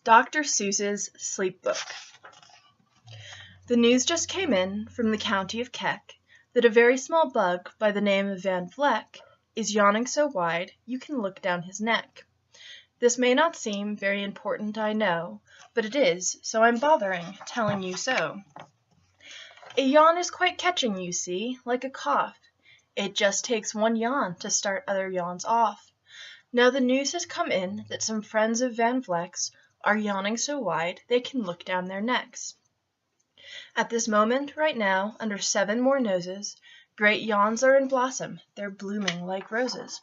Dr. Seuss's Sleep Book. The news just came in from the county of Keck that a very small bug by the name of Van Vleck is yawning so wide you can look down his neck. This may not seem very important, I know, but it is, so I'm bothering telling you so. A yawn is quite catching, you see, like a cough. It just takes one yawn to start other yawns off. Now the news has come in that some friends of Van Vleck's are yawning so wide they can look down their necks. At this moment, right now, under 7 more noses, great yawns are in blossom, they're blooming like roses.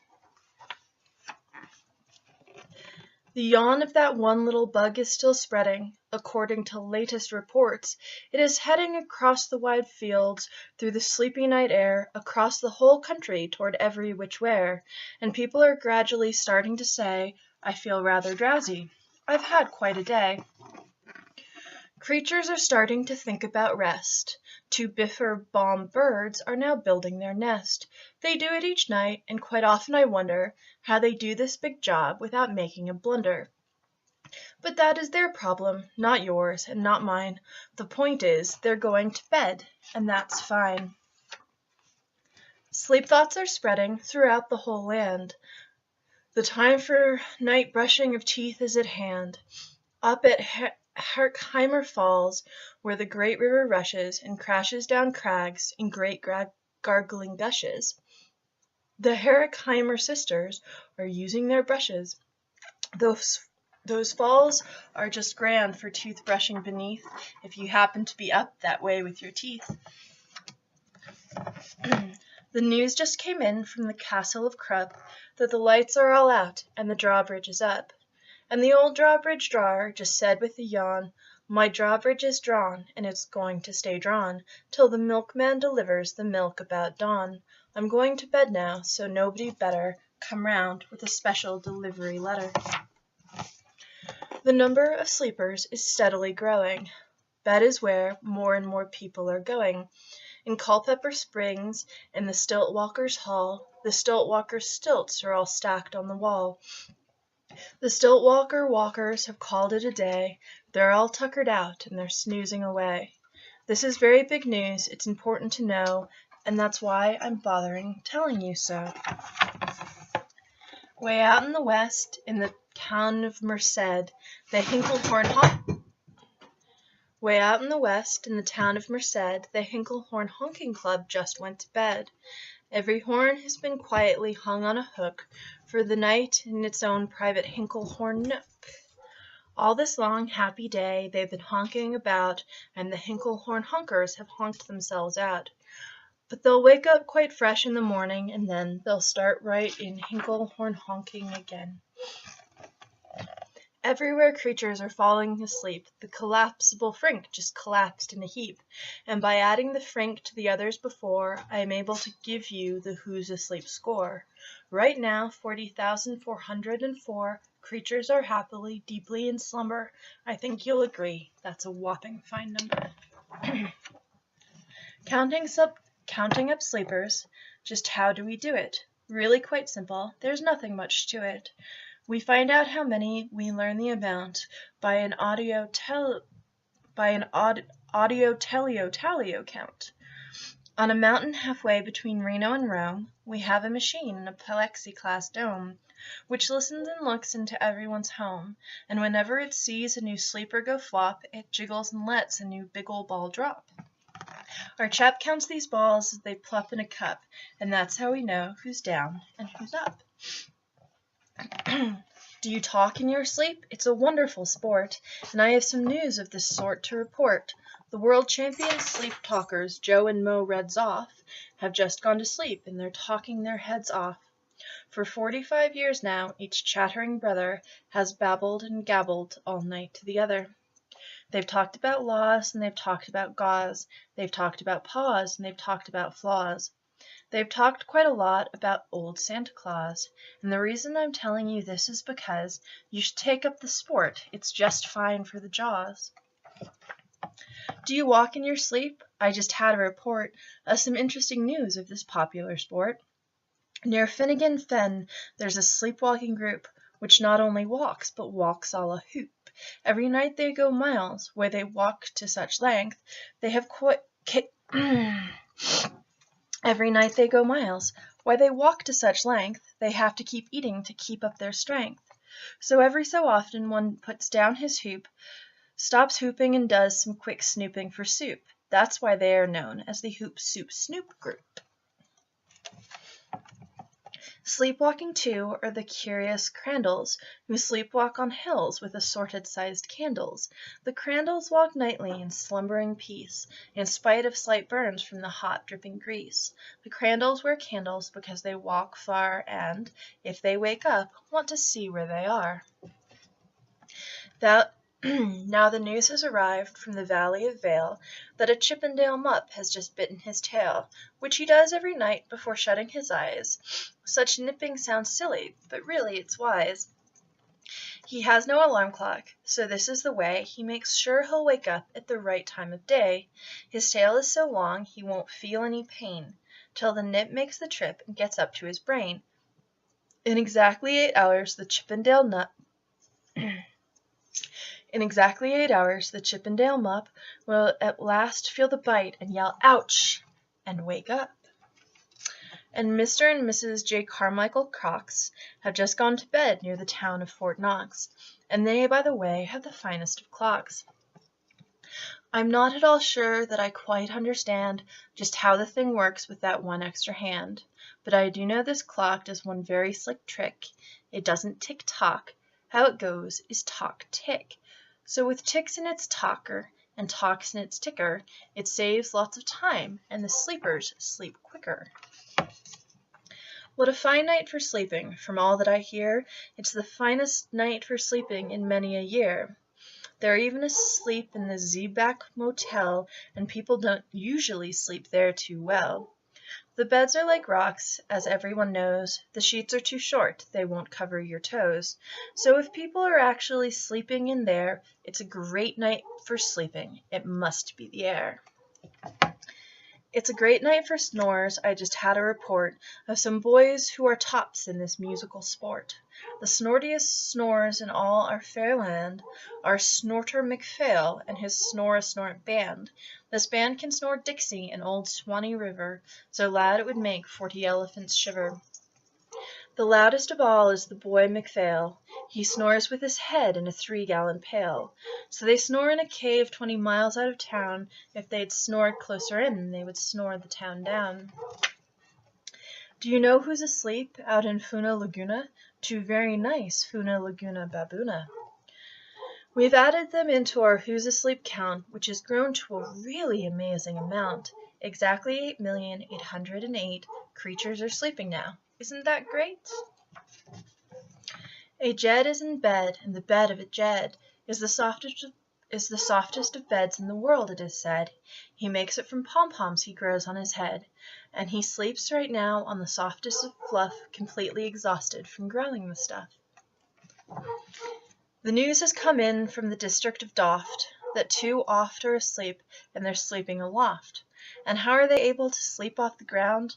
The yawn of that one little bug is still spreading. According to latest reports, it is heading across the wide fields, through the sleepy night air, across the whole country toward every which where, and people are gradually starting to say, "I feel rather drowsy. I've had quite a day." Creatures are starting to think about rest. 2 biffer bomb birds are now building their nest. They do it each night, and quite often I wonder how they do this big job without making a blunder. But that is their problem, not yours and not mine. The point is, they're going to bed, and that's fine. Sleep thoughts are spreading throughout the whole land. The time for night brushing of teeth is at hand. Up at Herkheimer Falls, where the great river rushes and crashes down crags in great gargling gushes, the Herkheimer sisters are using their brushes. Those falls are just grand for toothbrushing beneath, if you happen to be up that way with your teeth. The news just came in from the castle of Krupp that the lights are all out and the drawbridge is up. And the old drawbridge drawer just said with a yawn, "My drawbridge is drawn, and it's going to stay drawn till the milkman delivers the milk about dawn. I'm going to bed now, so nobody better come round with a special delivery letter." The number of sleepers is steadily growing. Bed is where more and more people are going. In Culpeper Springs, in the Stilt-Walkers' Hall, the Stilt-Walkers' stilts are all stacked on the wall. The Stilt-Walker walkers have called it a day. They're all tuckered out and they're snoozing away. This is very big news. It's important to know, and that's why I'm bothering telling you so. Way out in the west, in the town of Merced, the Hinklehorn Honking Club just went to bed. Every horn has been quietly hung on a hook for the night in its own private Hinklehorn nook. All this long, happy day they've been honking about, and the Hinklehorn honkers have honked themselves out. But they'll wake up quite fresh in the morning, and then they'll start right in Hinklehorn honking again. Everywhere creatures are falling asleep. The collapsible Frink just collapsed in a heap, and by adding the Frink to the others before, I am able to give you the Who's Asleep score. Right now, 40,404 creatures are happily, deeply in slumber. I think you'll agree that's a whopping fine number. Counting up sleepers, just how do we do it? Really quite simple. There's nothing much to it. We find out how many, we learn the amount by an audio tally count. On a mountain halfway between Reno and Rome, we have a machine in a plexiglass dome, which listens and looks into everyone's home, and whenever it sees a new sleeper go flop, it jiggles and lets a new big ol' ball drop. Our chap counts these balls as they plop in a cup, and that's how we know who's down and who's up. Do you talk in your sleep? It's a wonderful sport, and I have some news of this sort to report. The world champion sleep talkers, Joe and Mo Redzoff, have just gone to sleep, and they're talking their heads off. For 45 years now, each chattering brother has babbled and gabbled all night to the other. They've talked about laws, and they've talked about gauze. They've talked about paws, and they've talked about flaws. They've talked quite a lot about old Santa Claus, and the reason I'm telling you this is because you should take up the sport. It's just fine for the jaws. Do you walk in your sleep? I just had a report of some interesting news of this popular sport. Near Finnegan Fen, there's a sleepwalking group which not only walks, but walks a la hoop. Every night they go miles, where they walk to such length, they have Every night they go miles, why they walk to such length, they have to keep eating to keep up their strength. So every so often one puts down his hoop, stops hooping and does some quick snooping for soup. That's why they are known as the Hoop Soup Snoop group. Sleepwalking, too, are the curious crandalls, who sleepwalk on hills with assorted-sized candles. The crandalls walk nightly in slumbering peace, in spite of slight burns from the hot, dripping grease. The crandalls wear candles because they walk far and, if they wake up, want to see where they are. Now the news has arrived from the Valley of Vale that a Chippendale Mupp has just bitten his tail, which he does every night before shutting his eyes. Such nipping sounds silly, but really it's wise. He has no alarm clock, so this is the way he makes sure he'll wake up at the right time of day. His tail is so long he won't feel any pain, till the nip makes the trip and gets up to his brain. In exactly 8 hours, the Chippendale Mupp will at last feel the bite and yell, "Ouch!" and wake up. And Mr. and Mrs. J. Carmichael Cox have just gone to bed near the town of Fort Knox, and they, by the way, have the finest of clocks. I'm not at all sure that I quite understand just how the thing works with that one extra hand, but I do know this clock does one very slick trick. It doesn't tick-tock. How it goes is tock-tick. So with ticks in its talker and talks in its ticker, it saves lots of time, and the sleepers sleep quicker. What a fine night for sleeping! From all that I hear, it's the finest night for sleeping in many a year. They're even asleep in the Zeeback Motel, and people don't usually sleep there too well. The beds are like rocks, as everyone knows. The sheets are too short, they won't cover your toes. So if people are actually sleeping in there, it's a great night for sleeping. It must be the air. It's a great night for snores. I just had a report of some boys who are tops in this musical sport. The snortiest snores in all our fair land are Snorter McPhail and his Snore-a-Snort band. This band can snore Dixie and Old Swanee River, so loud it would make 40 elephants shiver. The loudest of all is the boy McPhail. He snores with his head in a 3-gallon pail. So they snore in a cave 20 miles out of town. If they'd snored closer in, they would snore the town down. Do you know who's asleep out in Funa Laguna? 2 very nice Funa Laguna baboona. We've added them into our Who's Asleep count, which has grown to a really amazing amount. Exactly 8,808 creatures are sleeping now. Isn't that great? A Jed is in bed, and the bed of a Jed is the softest of beds in the world, it is said. He makes it from pom-poms he grows on his head, and he sleeps right now on the softest of fluff, completely exhausted from growing the stuff. The news has come in from the district of Doft that 2 oft are asleep, and they're sleeping aloft. And how are they able to sleep off the ground?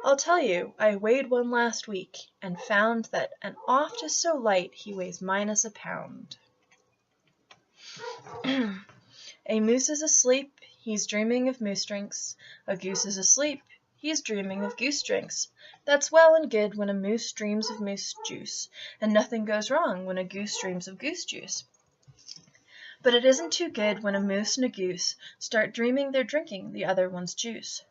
I'll tell you, I weighed one last week, and found that an oft is so light he weighs minus a pound. A moose is asleep, he's dreaming of moose drinks. A goose is asleep, he's dreaming of goose drinks. That's well and good when a moose dreams of moose juice, and nothing goes wrong when a goose dreams of goose juice. But it isn't too good when a moose and a goose start dreaming they're drinking the other one's juice.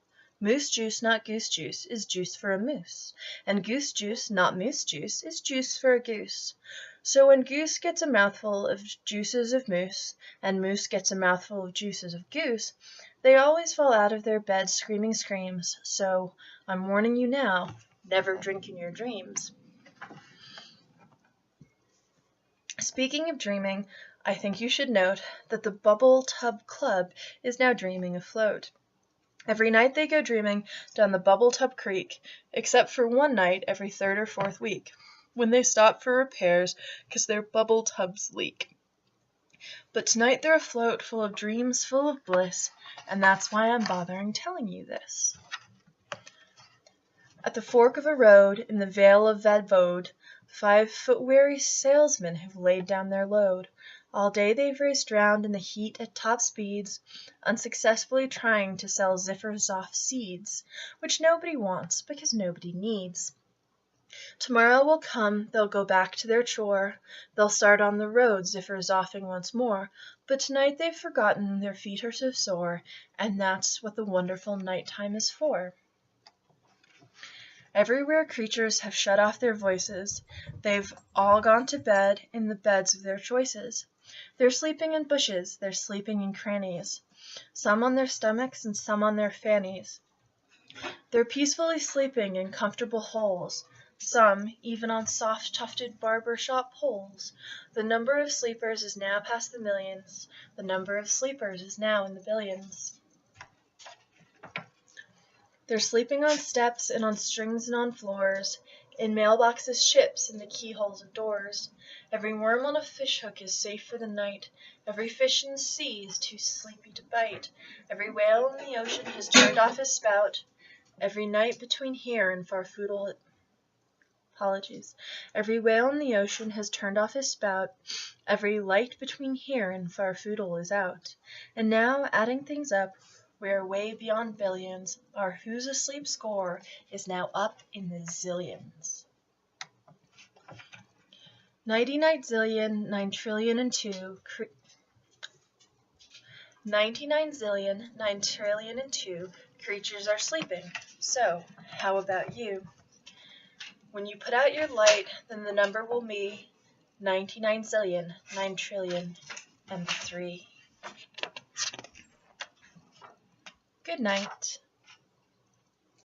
Moose juice, not goose juice, is juice for a moose, and goose juice, not moose juice, is juice for a goose. So when goose gets a mouthful of juices of moose, and moose gets a mouthful of juices of goose, they always fall out of their beds screaming screams. So I'm warning you now, never drink in your dreams. Speaking of dreaming, I think you should note that the Bubble Tub Club is now dreaming afloat. Every night they go dreaming down the Bubble Tub Creek, except for one night every 3rd or 4th week, when they stop for repairs because their bubble tubs leak. But tonight they're afloat, full of dreams, full of bliss, and that's why I'm bothering telling you this. At the fork of a road in the Vale of Vadvode, 5-foot weary salesmen have laid down their load. All day they've raced round in the heat at top speeds, unsuccessfully trying to sell Ziffers off seeds, which nobody wants because nobody needs. Tomorrow will come, they'll go back to their chore, they'll start on the road, Ziffers offing once more, but tonight they've forgotten their feet are so sore, and that's what the wonderful night-time is for. Everywhere creatures have shut off their voices, they've all gone to bed in the beds of their choices. They're sleeping in bushes, they're sleeping in crannies, some on their stomachs and some on their fannies. They're peacefully sleeping in comfortable holes, some even on soft-tufted barber-shop poles. The number of sleepers is now past the millions, the number of sleepers is now in the billions. They're sleeping on steps and on strings and on floors, in mailboxes, ships, and the keyholes of doors. Every worm on a fishhook is safe for the night. Every fish in the sea is too sleepy to bite. Every whale in the ocean has turned off his spout. Every night between here and Farfoodle... Every whale in the ocean has turned off his spout. Every light between here and Farfoodle is out. And now, adding things up, we're way beyond billions. Our who's asleep score is now up in the zillions. 99 zillion, 9 trillion and 2. 99 zillion, 9 trillion and 2 creatures are sleeping. So, how about you? When you put out your light, then the number will be 99 zillion, 9 trillion and 3. Good night.